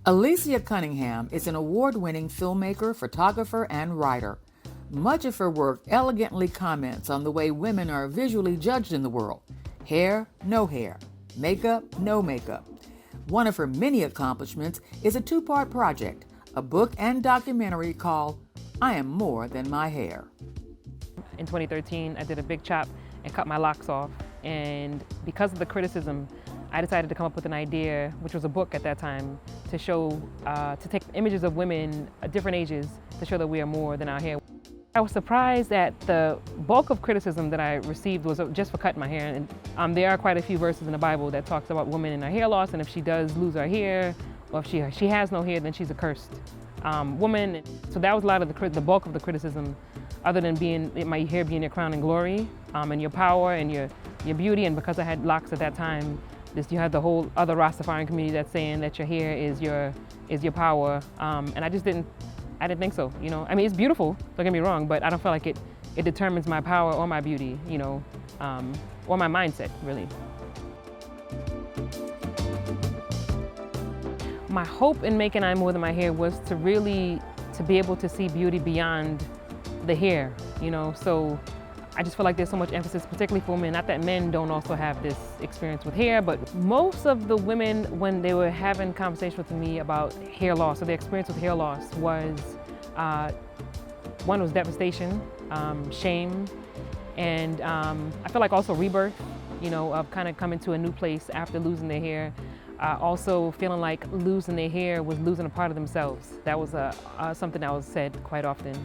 Alicia Cunningham is an award-winning filmmaker, photographer, and writer. Much of her work elegantly comments on the way women are visually judged in the world. Hair, no hair. Makeup, no makeup. One of her many accomplishments is a two-part project, a book and documentary called I Am More Than My Hair. In 2013, I did a big chop and cut my locks off. And because of the criticism, I decided to come up with an idea, which was a book at that time, to show, to take images of women at different ages to show that we are more than our hair. I was surprised that the bulk of criticism that I received was just for cutting my hair. And there are quite a few verses in the Bible that talks about women and her hair loss, and if she does lose her hair, or if she has no hair, then she's a cursed woman. So that was a lot of the bulk of the criticism, other than my hair being your crown and glory, and your power and your beauty. And because I had locks at that time, you had the whole other Rastafarian community that's saying that your hair is your power, and I didn't think so. You know, I mean, it's beautiful. Don't get me wrong, but I don't feel like it determines my power or my beauty. You know, or my mindset, really. My hope in making I Am More Than My Hair was to be able to see beauty beyond the hair. You know, so I just feel like there's so much emphasis, particularly for women, not that men don't also have this experience with hair, but most of the women, when they were having conversations with me about hair loss, or their experience with hair loss, was, one was devastation, shame, and I feel like also rebirth, you know, of kind of coming to a new place after losing their hair. Also feeling like losing their hair was losing a part of themselves. That was something that was said quite often.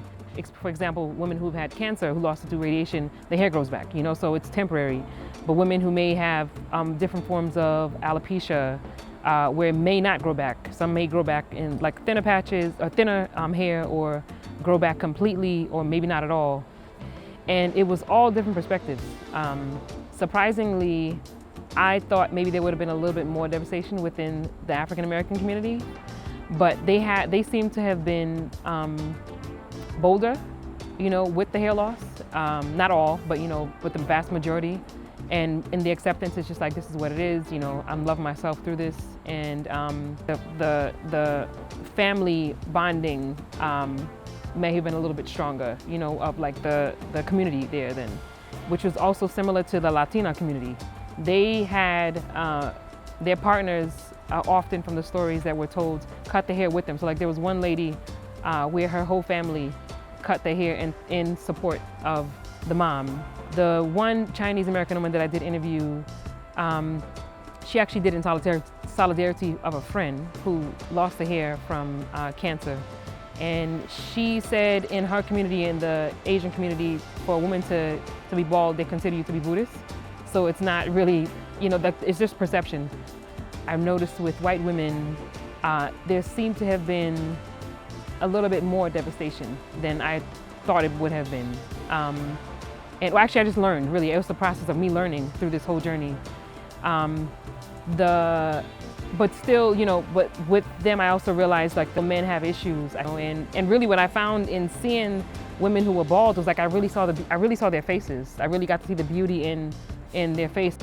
For example, women who've had cancer, who lost it through radiation, their hair grows back, you know, so it's temporary. But women who may have different forms of alopecia, where it may not grow back. Some may grow back in like thinner patches, or thinner hair, or grow back completely, or maybe not at all. And it was all different perspectives. Surprisingly, I thought maybe there would have been a little bit more devastation within the African American community, but they seem to have been bolder, you know, with the hair loss. Not all, but you know, with the vast majority. And in the acceptance, it's just like, this is what it is, you know, I'm loving myself through this. And the family bonding may have been a little bit stronger, you know, of like the community there then, which was also similar to the Latina community. They had their partners, often from the stories that were told, cut the hair with them. So like there was one lady where her whole family cut their hair in support of the mom. The one Chinese American woman that I did interview, she actually did it in solidarity of a friend who lost the hair from cancer. And she said in her community, in the Asian community, for a woman to be bald, they consider you to be Buddhist. So it's not really, you know, it's just perception. I've noticed with white women, there seemed to have been a little bit more devastation than I thought it would have been. And well, actually I just learned, really. It was the process of me learning through this whole journey. But still, you know, but with them I also realized like the men have issues. And really what I found in seeing women who were bald was like I really saw their faces. I really got to see the beauty in their face.